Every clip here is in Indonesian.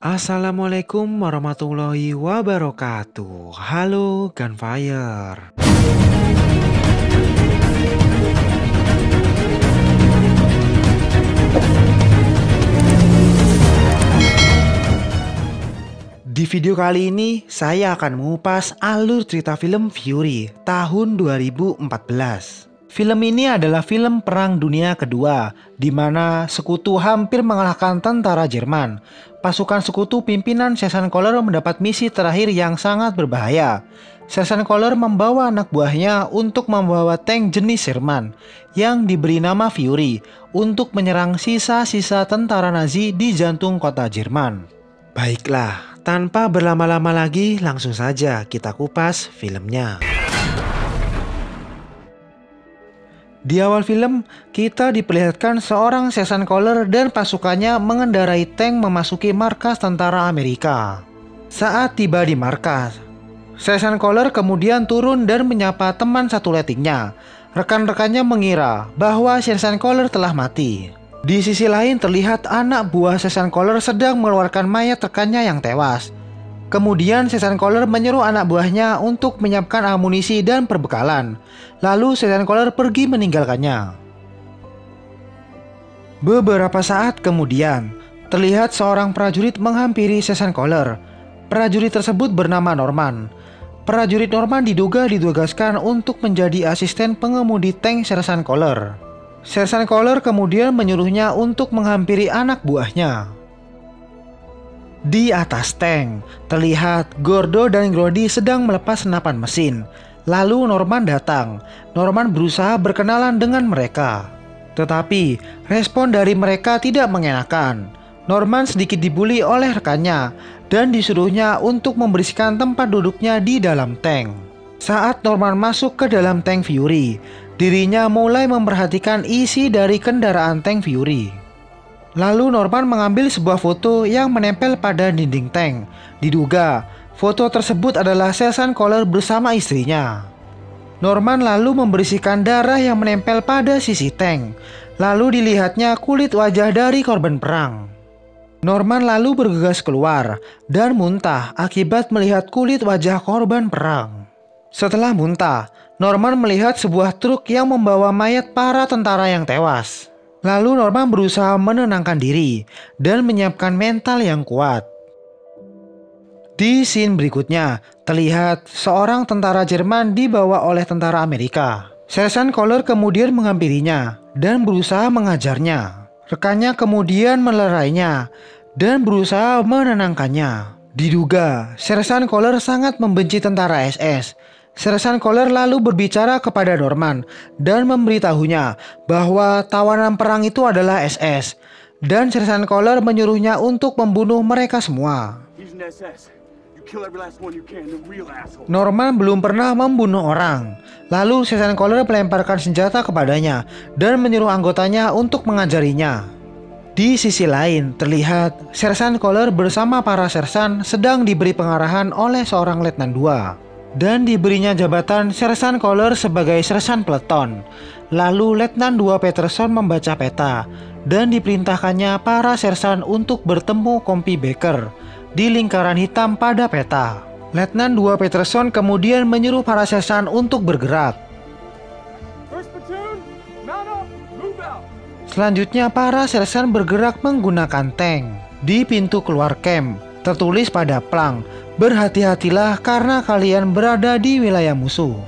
Assalamualaikum warahmatullahi wabarakatuh. Halo Gunfire. Di video kali ini saya akan mengupas alur cerita film Fury tahun 2014. Film ini adalah film Perang Dunia Kedua, di mana sekutu hampir mengalahkan tentara Jerman. Pasukan sekutu pimpinan Sersan Kohler mendapat misi terakhir yang sangat berbahaya. Sersan Kohler membawa anak buahnya untuk membawa tank jenis Sherman yang diberi nama Fury untuk menyerang sisa-sisa tentara Nazi di jantung kota Jerman. Baiklah, tanpa berlama-lama lagi langsung saja kita kupas filmnya. Di awal film, kita diperlihatkan seorang Sersan Kohler dan pasukannya mengendarai tank memasuki markas tentara Amerika. Saat tiba di markas, Sersan Kohler kemudian turun dan menyapa teman satu letingnya. Rekan-rekannya mengira bahwa Sersan Kohler telah mati. Di sisi lain terlihat anak buah Sersan Kohler sedang mengeluarkan mayat rekannya yang tewas. Kemudian Sersan Kohler menyuruh anak buahnya untuk menyiapkan amunisi dan perbekalan. Lalu Sersan Kohler pergi meninggalkannya. Beberapa saat kemudian, terlihat seorang prajurit menghampiri Sersan Kohler. Prajurit tersebut bernama Norman. Prajurit Norman diduga ditugaskan untuk menjadi asisten pengemudi tank Sersan Kohler. Sersan Kohler kemudian menyuruhnya untuk menghampiri anak buahnya. Di atas tank, terlihat Gordo dan Grody sedang melepas senapan mesin. Lalu Norman datang. Norman berusaha berkenalan dengan mereka. Tetapi, respon dari mereka tidak mengenakan. Norman sedikit dibully oleh rekannya dan disuruhnya untuk membersihkan tempat duduknya di dalam tank. Saat Norman masuk ke dalam tank Fury, dirinya mulai memperhatikan isi dari kendaraan tank Fury. Lalu Norman mengambil sebuah foto yang menempel pada dinding tank. Diduga, foto tersebut adalah Sersan Kohler bersama istrinya. Norman lalu membersihkan darah yang menempel pada sisi tank. Lalu dilihatnya kulit wajah dari korban perang. Norman lalu bergegas keluar dan muntah akibat melihat kulit wajah korban perang. Setelah muntah, Norman melihat sebuah truk yang membawa mayat para tentara yang tewas. Lalu Norman berusaha menenangkan diri dan menyiapkan mental yang kuat. Di scene berikutnya, terlihat seorang tentara Jerman dibawa oleh tentara Amerika. Sersan Kohler kemudian menghampirinya dan berusaha mengajarnya. Rekannya kemudian melerainya dan berusaha menenangkannya. Diduga, Sersan Kohler sangat membenci tentara SS. Sersan Kohler lalu berbicara kepada Norman dan memberitahunya bahwa tawanan perang itu adalah SS. Dan Sersan Kohler menyuruhnya untuk membunuh mereka semua. Norman belum pernah membunuh orang. Lalu Sersan Kohler melemparkan senjata kepadanya dan menyuruh anggotanya untuk mengajarinya. Di sisi lain, terlihat Sersan Kohler bersama para sersan sedang diberi pengarahan oleh seorang letnan 2. Dan diberinya jabatan Sersan Kohler sebagai sersan peleton. Lalu Letnan 2 Peterson membaca peta dan diperintahkannya para sersan untuk bertemu Kompi Baker di lingkaran hitam pada peta. Letnan 2 Peterson kemudian menyuruh para sersan untuk bergerak. Selanjutnya para sersan bergerak menggunakan tank. Di pintu keluar camp tertulis pada plang, "Berhati-hatilah karena kalian berada di wilayah musuh."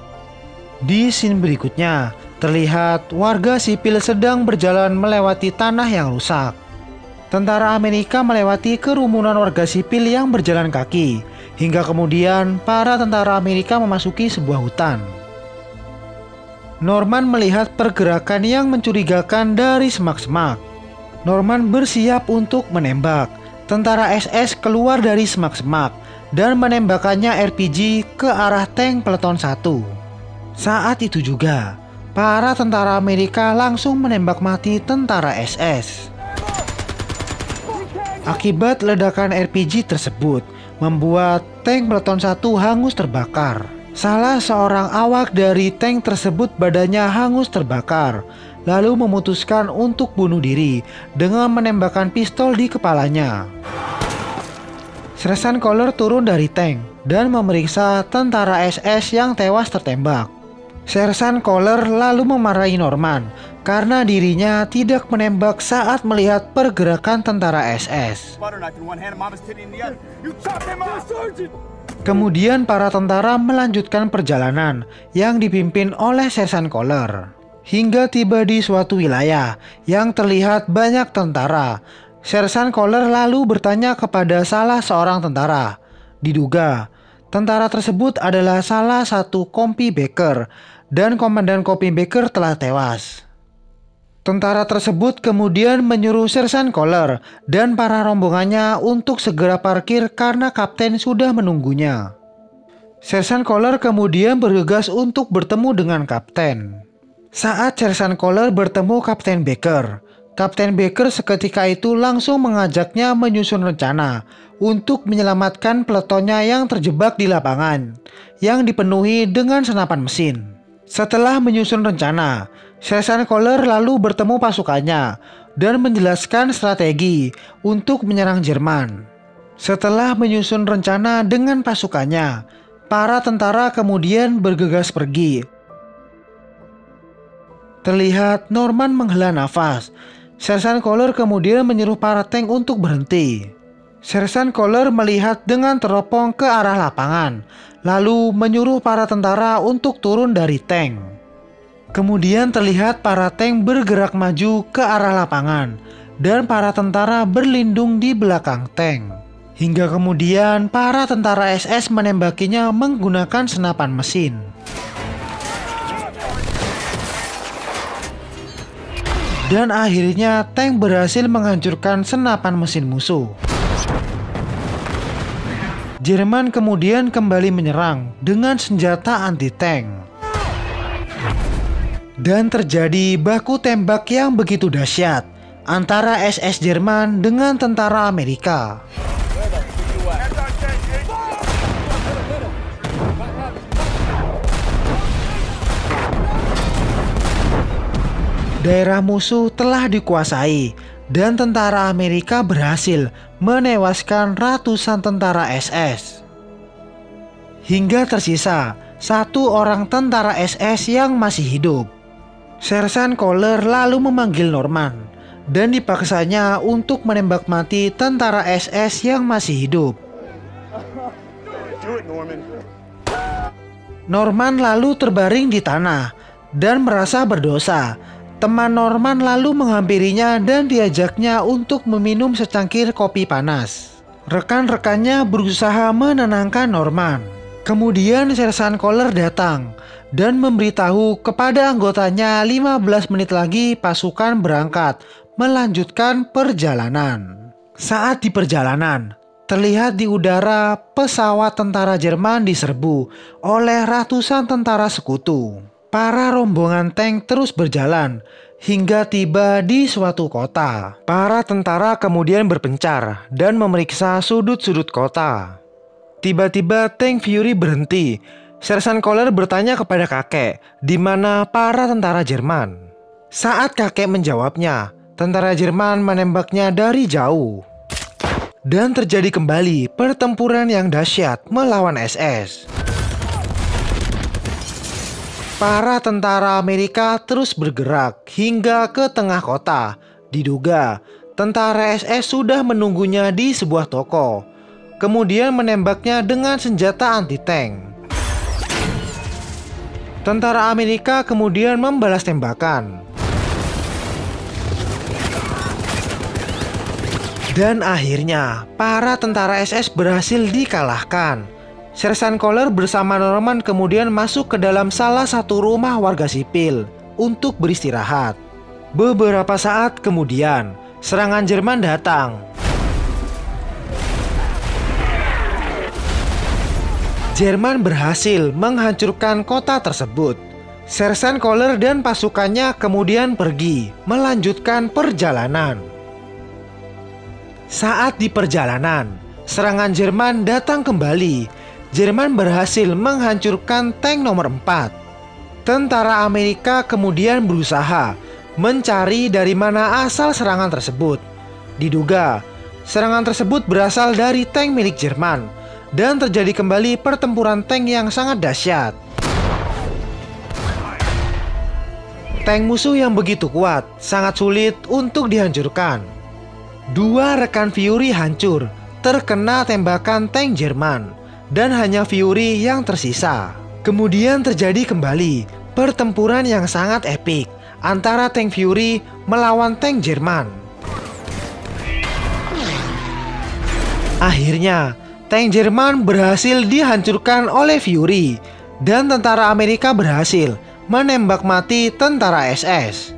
Di scene berikutnya, terlihat warga sipil sedang berjalan melewati tanah yang rusak. Tentara Amerika melewati kerumunan warga sipil yang berjalan kaki, hingga kemudian para tentara Amerika memasuki sebuah hutan. Norman melihat pergerakan yang mencurigakan dari semak-semak. Norman bersiap untuk menembak. Tentara SS keluar dari semak-semak dan menembakkannya RPG ke arah tank peleton 1. Saat itu juga, para tentara Amerika langsung menembak mati tentara SS. Akibat ledakan RPG tersebut, membuat tank peleton 1 hangus terbakar. Salah seorang awak dari tank tersebut badannya hangus terbakar. Lalu memutuskan untuk bunuh diri dengan menembakkan pistol di kepalanya. Sersan Kohler turun dari tank dan memeriksa tentara SS yang tewas tertembak. Sersan Kohler lalu memarahi Norman karena dirinya tidak menembak saat melihat pergerakan tentara SS. Kemudian para tentara melanjutkan perjalanan yang dipimpin oleh Sersan Kohler. Hingga tiba di suatu wilayah yang terlihat banyak tentara. Sersan Kohler lalu bertanya kepada salah seorang tentara. Diduga, tentara tersebut adalah salah satu Kompi Baker dan komandan Kompi Baker telah tewas. Tentara tersebut kemudian menyuruh Sersan Kohler dan para rombongannya untuk segera parkir karena kapten sudah menunggunya. Sersan Kohler kemudian bergegas untuk bertemu dengan kapten. Saat Sersan Kohler bertemu Kapten Baker, Kapten Baker seketika itu langsung mengajaknya menyusun rencana untuk menyelamatkan peletonnya yang terjebak di lapangan, yang dipenuhi dengan senapan mesin. Setelah menyusun rencana, Sersan Kohler lalu bertemu pasukannya dan menjelaskan strategi untuk menyerang Jerman. Setelah menyusun rencana dengan pasukannya, para tentara kemudian bergegas pergi. Terlihat Norman menghela nafas. Sersan Kohler kemudian menyuruh para tank untuk berhenti. Sersan Kohler melihat dengan teropong ke arah lapangan, lalu menyuruh para tentara untuk turun dari tank. Kemudian terlihat para tank bergerak maju ke arah lapangan, dan para tentara berlindung di belakang tank. Hingga kemudian para tentara SS menembakinya menggunakan senapan mesin. Dan akhirnya tank berhasil menghancurkan senapan mesin musuh. Jerman kemudian kembali menyerang dengan senjata anti-tank. Dan terjadi baku tembak yang begitu dahsyat antara SS Jerman dengan tentara Amerika. Daerah musuh telah dikuasai dan tentara Amerika berhasil menewaskan ratusan tentara SS. Hingga tersisa satu orang tentara SS yang masih hidup. Sersan Kohler lalu memanggil Norman dan dipaksanya untuk menembak mati tentara SS yang masih hidup. Norman lalu terbaring di tanah dan merasa berdosa. Teman Norman lalu menghampirinya dan diajaknya untuk meminum secangkir kopi panas. Rekan-rekannya berusaha menenangkan Norman. Kemudian Sersan Kohler datang dan memberitahu kepada anggotanya 15 menit lagi pasukan berangkat melanjutkan perjalanan. Saat di perjalanan, terlihat di udara pesawat tentara Jerman diserbu oleh ratusan tentara sekutu. Para rombongan tank terus berjalan hingga tiba di suatu kota. Para tentara kemudian berpencar dan memeriksa sudut-sudut kota. Tiba-tiba tank Fury berhenti. Sersan Kohler bertanya kepada kakek, di mana para tentara Jerman. Saat kakek menjawabnya, tentara Jerman menembaknya dari jauh. Dan terjadi kembali pertempuran yang dahsyat melawan SS. Para tentara Amerika terus bergerak hingga ke tengah kota. Diduga, tentara SS sudah menunggunya di sebuah toko. Kemudian menembaknya dengan senjata anti-tank. Tentara Amerika kemudian membalas tembakan. Dan akhirnya, para tentara SS berhasil dikalahkan. Sersan Kohler bersama Norman kemudian masuk ke dalam salah satu rumah warga sipil untuk beristirahat. Beberapa saat kemudian, serangan Jerman datang. Jerman berhasil menghancurkan kota tersebut. Sersan Kohler dan pasukannya kemudian pergi melanjutkan perjalanan. Saat di perjalanan, serangan Jerman datang kembali. Jerman berhasil menghancurkan tank nomor 4. Tentara Amerika kemudian berusaha mencari dari mana asal serangan tersebut. Diduga, Serangan tersebut berasal dari tank milik Jerman, dan terjadi kembali pertempuran tank yang sangat dahsyat. Tank musuh yang begitu kuat, sangat sulit untuk dihancurkan. Dua rekan Fury hancur, terkena tembakan tank Jerman, dan hanya Fury yang tersisa. Kemudian terjadi kembali pertempuran yang sangat epik antara tank Fury melawan tank Jerman. Akhirnya, tank Jerman berhasil dihancurkan oleh Fury, dan tentara Amerika berhasil menembak mati tentara SS.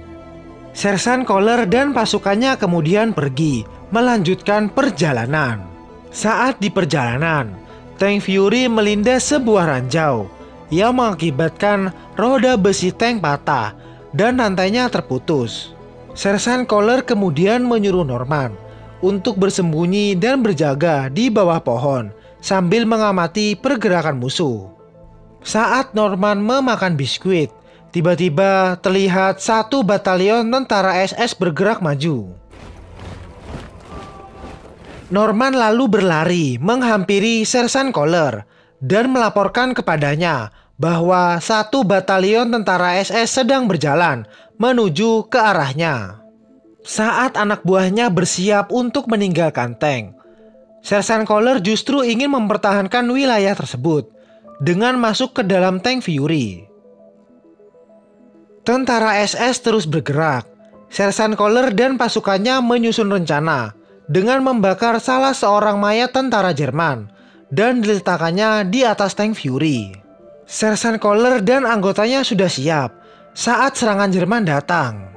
Sersan Kohler dan pasukannya kemudian pergi melanjutkan perjalanan. Saat di perjalanan, tank Fury melindas sebuah ranjau yang mengakibatkan roda besi tank patah dan rantainya terputus. Sersan Kohler kemudian menyuruh Norman untuk bersembunyi dan berjaga di bawah pohon sambil mengamati pergerakan musuh. Saat Norman memakan biskuit, tiba-tiba terlihat satu batalion tentara SS bergerak maju. Norman lalu berlari menghampiri Sersan Kohler dan melaporkan kepadanya bahwa satu batalion tentara SS sedang berjalan menuju ke arahnya. Saat anak buahnya bersiap untuk meninggalkan tank, Sersan Kohler justru ingin mempertahankan wilayah tersebut dengan masuk ke dalam tank Fury. Tentara SS terus bergerak. Sersan Kohler dan pasukannya menyusun rencana dengan membakar salah seorang mayat tentara Jerman dan diletakkannya di atas tank Fury. Sersan Kohler dan anggotanya sudah siap saat serangan Jerman datang.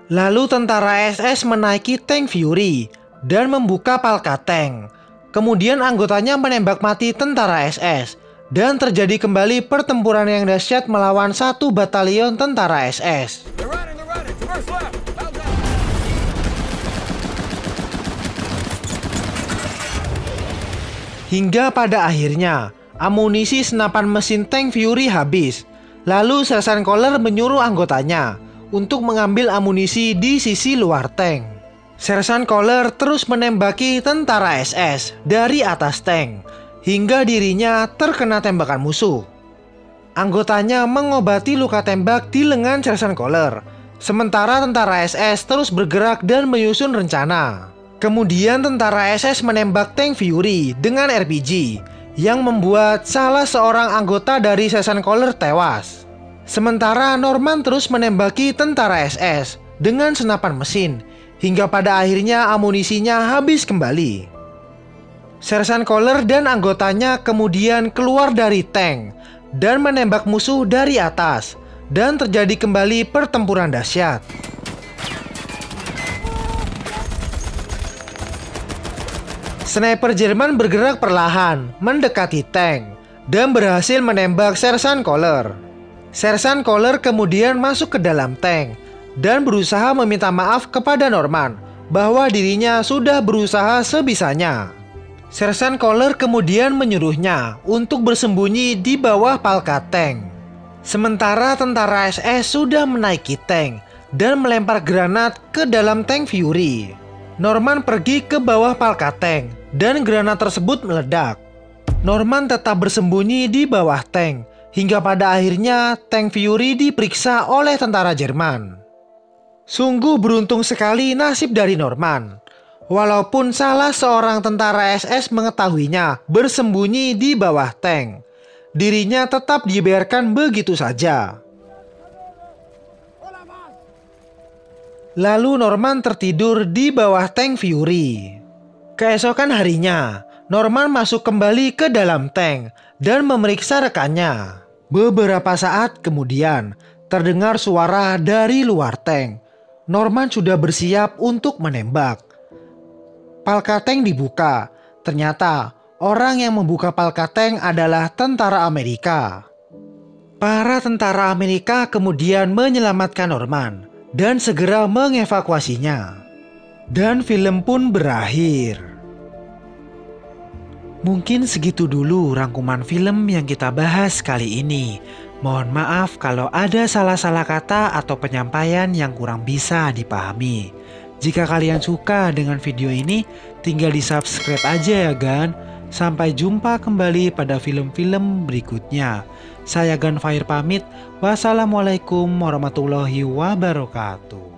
Lalu tentara SS menaiki tank Fury dan membuka palka tank. Kemudian anggotanya menembak mati tentara SS. Dan terjadi kembali pertempuran yang dahsyat melawan satu batalion tentara SS. Hingga pada akhirnya, amunisi senapan mesin tank Fury habis. Lalu Sersan Kohler menyuruh anggotanya untuk mengambil amunisi di sisi luar tank. Sersan Kohler terus menembaki tentara SS dari atas tank hingga dirinya terkena tembakan musuh. Anggotanya mengobati luka tembak di lengan Sersan Kohler, sementara tentara SS terus bergerak dan menyusun rencana. Kemudian tentara SS menembak tank Fury dengan RPG yang membuat salah seorang anggota dari Sersan Kohler tewas. Sementara Norman terus menembaki tentara SS dengan senapan mesin hingga pada akhirnya amunisinya habis kembali. Sersan Kohler dan anggotanya kemudian keluar dari tank dan menembak musuh dari atas, dan terjadi kembali pertempuran dahsyat. Sniper Jerman bergerak perlahan mendekati tank dan berhasil menembak Sersan Kohler. Sersan Kohler kemudian masuk ke dalam tank dan berusaha meminta maaf kepada Norman bahwa dirinya sudah berusaha sebisanya. Sersan Kohler kemudian menyuruhnya untuk bersembunyi di bawah palka tank. Sementara tentara SS sudah menaiki tank dan melempar granat ke dalam tank Fury. Norman pergi ke bawah palka tank dan granat tersebut meledak. Norman tetap bersembunyi di bawah tank hingga pada akhirnya tank Fury diperiksa oleh tentara Jerman. Sungguh beruntung sekali nasib dari Norman. Walaupun salah seorang tentara SS mengetahuinya bersembunyi di bawah tank, dirinya tetap dibiarkan begitu saja. Lalu Norman tertidur di bawah tank Fury. Keesokan harinya, Norman masuk kembali ke dalam tank dan memeriksa rekannya. Beberapa saat kemudian, terdengar suara dari luar tank. Norman sudah bersiap untuk menembak. Palka tank dibuka. Ternyata orang yang membuka palka tank adalah tentara Amerika. Para tentara Amerika kemudian menyelamatkan Norman dan segera mengevakuasinya. Dan film pun berakhir. Mungkin segitu dulu rangkuman film yang kita bahas kali ini. Mohon maaf kalau ada salah-salah kata atau penyampaian yang kurang bisa dipahami. Jika kalian suka dengan video ini, tinggal di subscribe aja ya Gan. Sampai jumpa kembali pada film-film berikutnya. Saya Gunfire pamit. Wassalamualaikum warahmatullahi wabarakatuh.